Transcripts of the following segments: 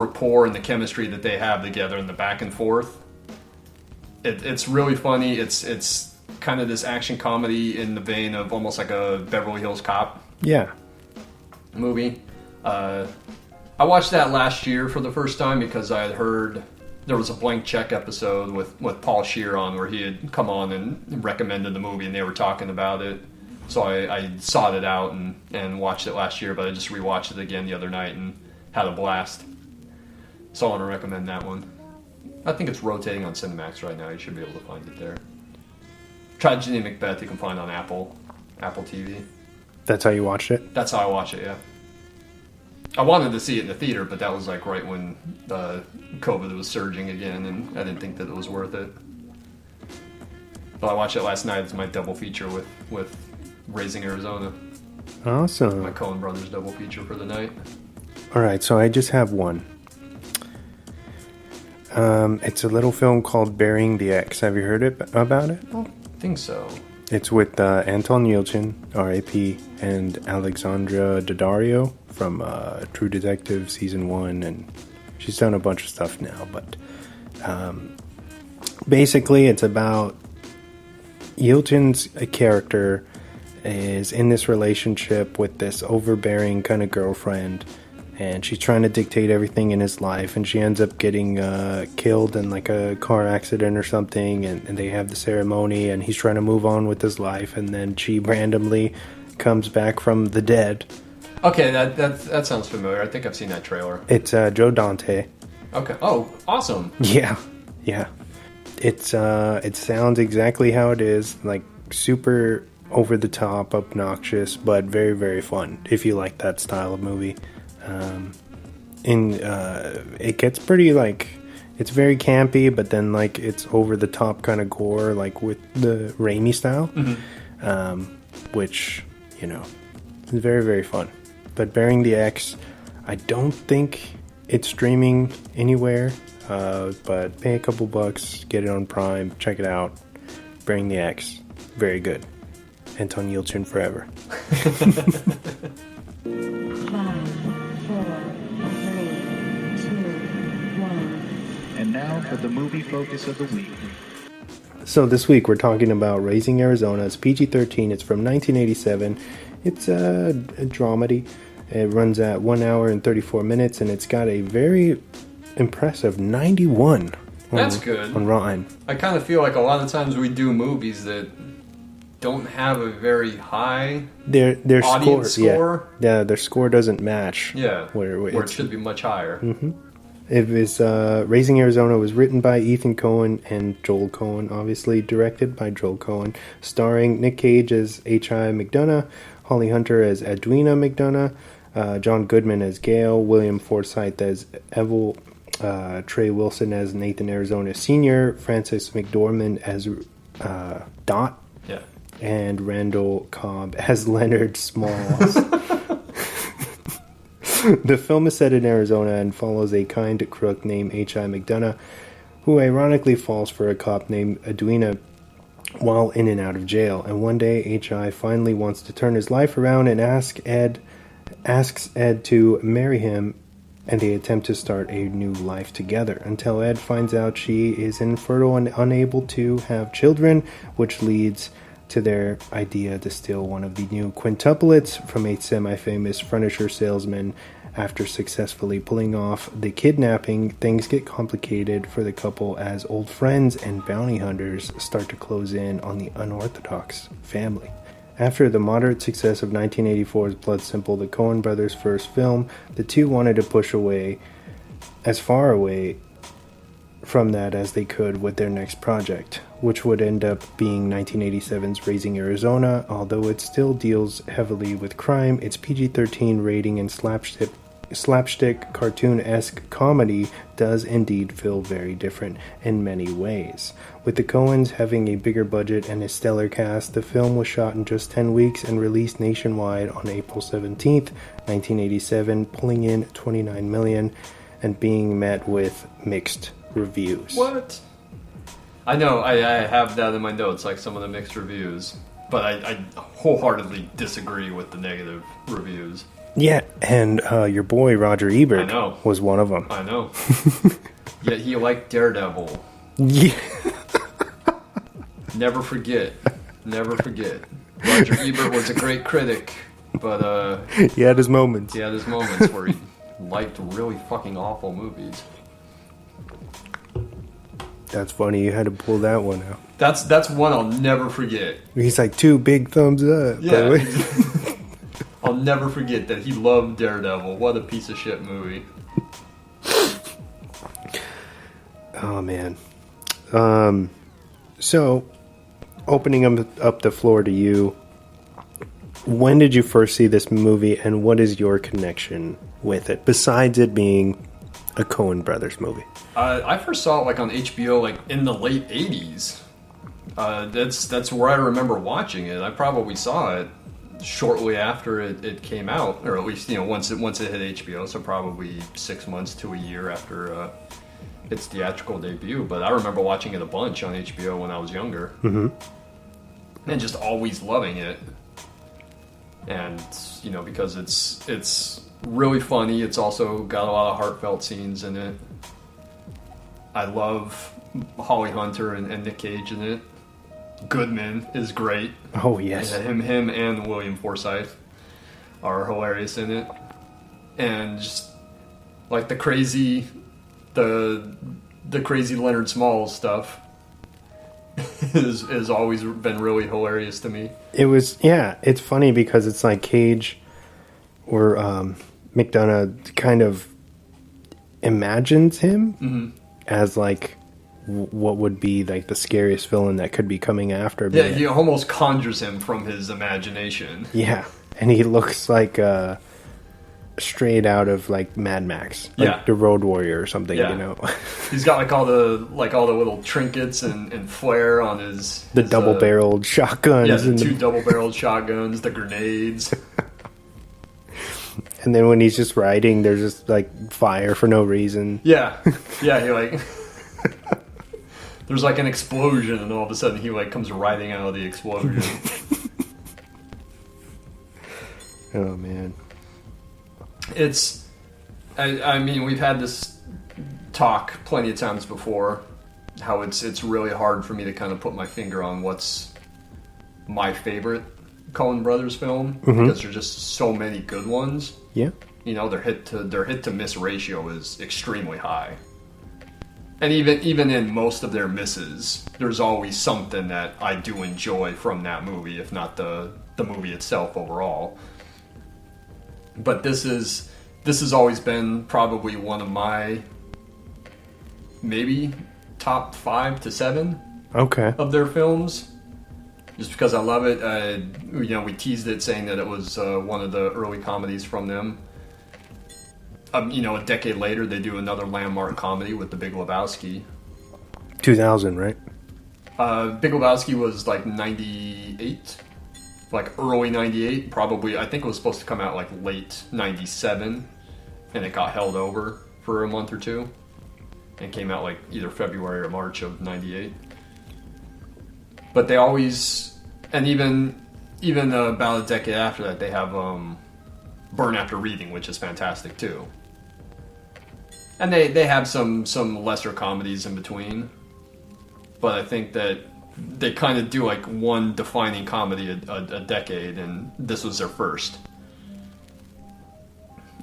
rapport and the chemistry that they have together and the back and forth. It's really funny. It's kind of this action comedy in the vein of almost like a Beverly Hills Cop movie. I watched that last year for the first time because I had heard there was a Blank Check episode with Paul Scheer on where he had come on and recommended the movie and they were talking about it. So I sought it out and watched it last year, but I just rewatched it again the other night and had a blast. So I want to recommend that one. I think it's rotating on Cinemax right now. You should be able to find it there. Tragedy Macbeth you can find on Apple TV. That's how you watched it? That's how I watch it, yeah. I wanted to see it in the theater, but that was like right when COVID was surging again, and I didn't think that it was worth it. But I watched it last night. It's my double feature with Raising Arizona. Awesome. My Coen Brothers double feature for the night. All right, so I just have one. It's a little film called Burying the Ex. Have you heard about it? I think so. It's with Anton Yelchin, R.A.P., and Alexandra Daddario from True Detective Season 1, and she's done a bunch of stuff now, but basically it's about Yelchin's character is in this relationship with this overbearing kind of girlfriend, and she's trying to dictate everything in his life, and she ends up getting killed in like a car accident or something, and they have the ceremony, and he's trying to move on with his life, and then she randomly comes back from the dead. Okay, that sounds familiar. I think I've seen that trailer. It's Joe Dante. Okay. Oh, awesome. Yeah. It sounds exactly how it is, like super over the top, obnoxious, but very, very fun if you like that style of movie. It gets pretty like, it's very campy, but then like it's over the top kind of gore, like with the Raimi style, which, you know, is very, very fun. But Burying the Ex, I don't think it's streaming anywhere, but pay a couple bucks, get it on Prime, check it out. Burying the Ex, very good. Anton Yelchin forever. 5, 4, 3, 2, 1. And now for the movie focus of the week. So this week we're talking about Raising Arizona. It's PG-13. It's from 1987. It's a dramedy. It runs at 1 hour and 34 minutes, and it's got a very impressive 91 That's good. On Rotten. I kind of feel like a lot of times we do movies that don't have a very high their audience score. Yeah, their score doesn't match. Yeah, where it should be much higher. Mm-hmm. It was Raising Arizona was written by Ethan Coen and Joel Coen, obviously directed by Joel Coen, starring Nick Cage as H.I. McDonough, Holly Hunter as Edwina McDonough, John Goodman as Gale, William Forsythe as Evel, Trey Wilson as Nathan Arizona Sr., Francis McDormand as Dot, and Randall Cobb as Leonard Smalls. The film is set in Arizona and follows a kind crook named H.I. McDonough, who ironically falls for a cop named Edwina while in and out of jail. And one day, H.I. finally wants to turn his life around and asks Ed to marry him, and they attempt to start a new life together until Ed finds out she is infertile and unable to have children, which leads to their idea to steal one of the new quintuplets from a semi-famous furniture salesman. After successfully pulling off the kidnapping, things get complicated for the couple as old friends and bounty hunters start to close in on the unorthodox family. After the moderate success of 1984's Blood Simple, the Coen Brothers' first film, the two wanted to push as far away from that as they could with their next project, which would end up being 1987's Raising Arizona. Although it still deals heavily with crime, its PG-13 rating and slapstick cartoon-esque comedy does indeed feel very different in many ways. With the Coens having a bigger budget and a stellar cast, the film was shot in just 10 weeks and released nationwide on April 17th, 1987, pulling in $29 million and being met with mixed reviews. What? I know, I have that in my notes, like some of the mixed reviews, but I wholeheartedly disagree with the negative reviews. Yeah, and your boy Roger Ebert was one of them. I know. Yet he liked Daredevil. Yeah. Never forget. Never forget. Roger Ebert was a great critic, but he had his moments. He had his moments where he liked really fucking awful movies. That's funny. You had to pull that one out. That's one I'll never forget. He's like 2 big thumbs up. Yeah. I'll never forget that he loved Daredevil. What a piece of shit movie. Oh, man. So, opening up the floor to you, when did you first see this movie, and what is your connection with it, besides it being a Coen Brothers movie? I first saw it like on HBO like in the late 80s. That's where I remember watching it. I probably saw it shortly after it came out, or at least once it hit HBO, so probably 6 months to a year after its theatrical debut. But I remember watching it a bunch on HBO when I was younger, and just always loving it. And because it's really funny, it's also got a lot of heartfelt scenes in it. I love Holly Hunter and Nick Cage in it. Goodman is great. Oh, yes. And him and William Forsythe are hilarious in it. And just like the crazy Leonard Smalls stuff has always been really hilarious to me. It was, it's funny because it's like Cage or McDonough kind of imagines him as like what would be like the scariest villain that could be coming after. Yeah, he almost conjures him from his imagination. Yeah, and he looks like straight out of like Mad Max, like the Road Warrior or something. He's got like all the little trinkets and flair on his double-barreled shotguns. Yeah, the 2 double-barreled shotguns, the grenades. And then when he's just riding, there's just like fire for no reason. Yeah, he like there's like an explosion, and all of a sudden he like comes riding out of the explosion. Oh man, I mean, we've had this talk plenty of times before, how it's really hard for me to kind of put my finger on what's my favorite Coen Brothers film, because there's just so many good ones. Yeah, their hit to miss ratio is extremely high. And even in most of their misses, there's always something that I do enjoy from that movie, if not the movie itself overall. But this has always been probably one of my maybe top 5 to 7 of their films, just because I love it. We teased it saying that it was one of the early comedies from them. A decade later, they do another landmark comedy with the Big Lebowski. 2000, right? Big Lebowski was like 98, like early 98, probably. I think it was supposed to come out like late 97, and it got held over for a month or two, and came out like either February or March of 98. But they always, and even about a decade after that, they have Burn After Reading, which is fantastic too. And they have some lesser comedies in between, but I think that they kind of do like one defining comedy a decade, and this was their first.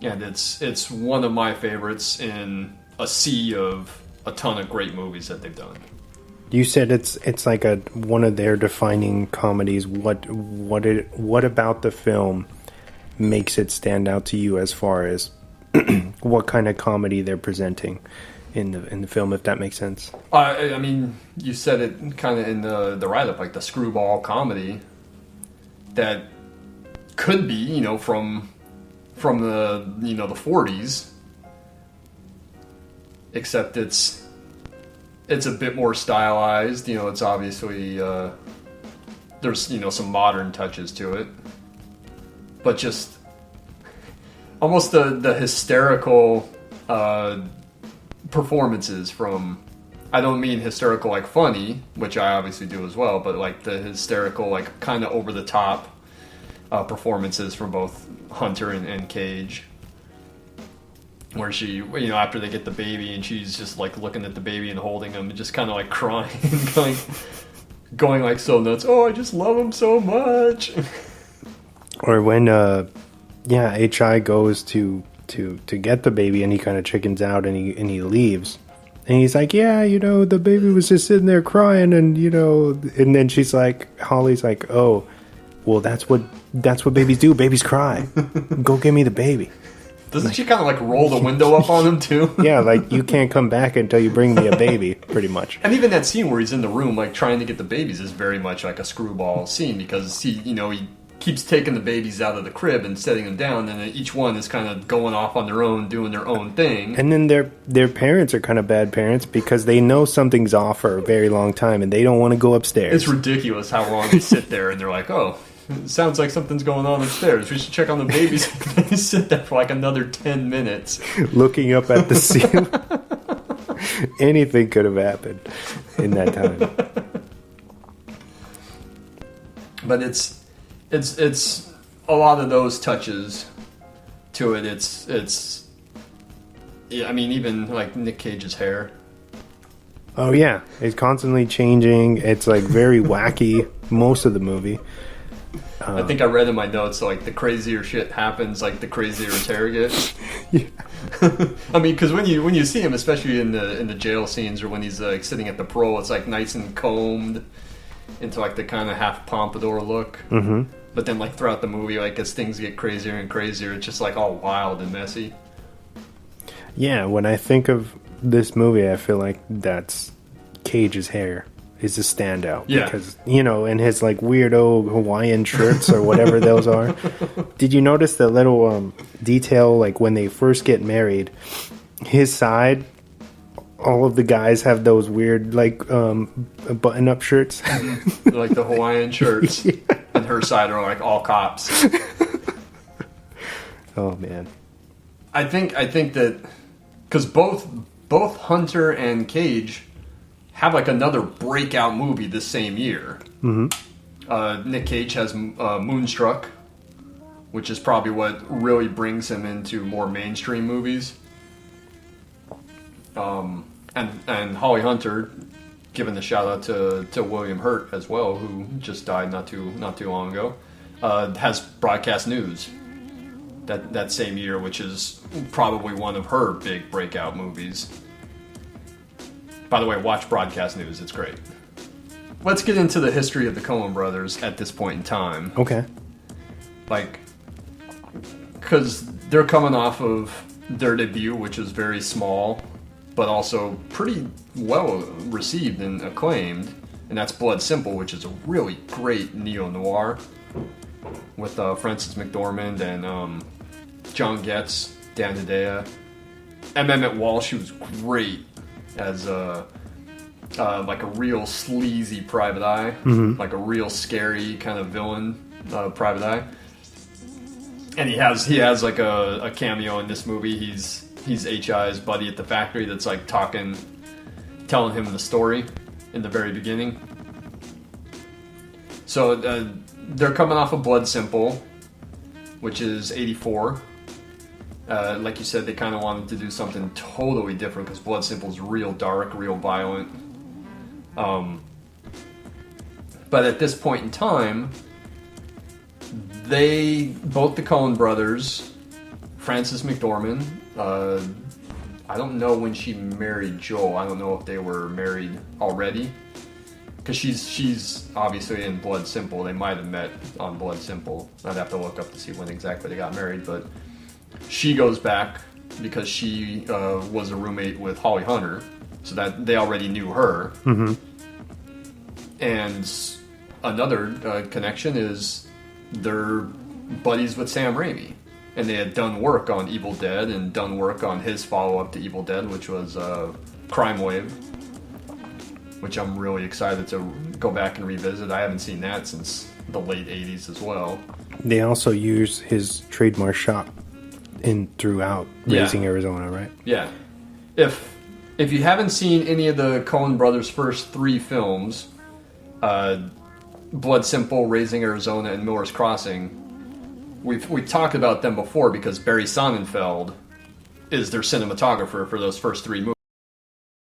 And it's one of my favorites in a sea of a ton of great movies that they've done. You said it's like one of their defining comedies. What about the film makes it stand out to you as far as what kind of comedy they're presenting in the film, if that makes sense? I mean, you said it kind of in the write-up, like the screwball comedy that could be, from the the 40s, except it's a bit more stylized. It's obviously there's some modern touches to it, but just almost the hysterical performances from, I don't mean hysterical like funny, which I obviously do as well, but like the hysterical, like kind of over the top performances from both Hunter and Cage, where she, after they get the baby, and she's just like looking at the baby and holding him, and just kind of like crying, going like so nuts. Oh, I just love him so much. Or when, H.I. goes to get the baby, and he kind of chickens out, and he leaves. And he's like, the baby was just sitting there crying, and and then she's like, Holly's like, oh, well, that's what babies do. Babies cry. Go get me the baby. Doesn't she kind of like roll the window up on him too? Yeah, like, you can't come back until you bring me a baby, pretty much. And even that scene where he's in the room, like trying to get the babies, is very much like a screwball scene, because he keeps taking the babies out of the crib and setting them down, and then each one is kind of going off on their own, doing their own thing. And then their parents are kind of bad parents, because they know something's off for a very long time, and they don't want to go upstairs. It's ridiculous how long they sit there, and they're like, oh, it sounds like something's going on upstairs. We should check on the babies. They sit there for like another 10 minutes. Looking up at the ceiling. Anything could have happened in that time. But it's a lot of those touches to it. It's even like Nick Cage's hair. Oh yeah, it's constantly changing. It's like very wacky most of the movie. I think I read in my notes, like, the crazier shit happens, like the crazier Terry gets. Yeah. I mean, because when you see him, especially in the jail scenes, or when he's like sitting at the parole, it's like nice and combed into like the kind of half pompadour look. Mm-hmm. But then, like, throughout the movie, like, as things get crazier and crazier, it's just like all wild and messy. Yeah, when I think of this movie, I feel like that's Cage's hair is a standout. Yeah. Because, in his like weirdo Hawaiian shirts or whatever those are. Did you notice the little detail, like when they first get married, his side, all of the guys have those weird like button-up shirts, like the Hawaiian shirts. Yeah. And her side are like all cops. Oh man, I think that because both Hunter and Cage have like another breakout movie this same year. Mm-hmm. Nick Cage has Moonstruck, which is probably what really brings him into more mainstream movies. And Holly Hunter, giving the shout out to William Hurt as well, who just died not too long ago, has Broadcast News that same year, which is probably one of her big breakout movies. By the way, watch Broadcast News; it's great. Let's get into the history of the Coen Brothers at this point in time. Okay. Like, because they're coming off of their debut, which was very small, but also pretty well received and acclaimed, and that's Blood Simple, which is a really great neo-noir with Frances McDormand and John Getz, Dan Hedaya. Emmett Walsh, who was great as like a real sleazy private eye, mm-hmm. like a real scary kind of villain private eye. And he has like a cameo in this movie. He's H.I.'s buddy at the factory that's like telling him the story in the very beginning. So they're coming off of Blood Simple, which is 1984. Like you said, they kind of wanted to do something totally different because Blood Simple is real dark, real violent. But at this point in time, both the Coen Brothers, Frances McDormand, I don't know when she married Joel. I don't know if they were married already. Because she's obviously in Blood Simple. They might have met on Blood Simple. I'd have to look up to see when exactly they got married. But she goes back because she was a roommate with Holly Hunter. So that they already knew her. Mm-hmm. And another connection is they're buddies with Sam Raimi. And they had done work on Evil Dead and done work on his follow-up to Evil Dead, which was Crime Wave, which I'm really excited to go back and revisit. I haven't seen that since the late 80s as well. They also use his trademark shot throughout Raising Arizona, right? Yeah. If you haven't seen any of the Coen Brothers' first three films, Blood Simple, Raising Arizona, and Miller's Crossing, we've talked about them before because Barry Sonnenfeld is their cinematographer for those first three movies.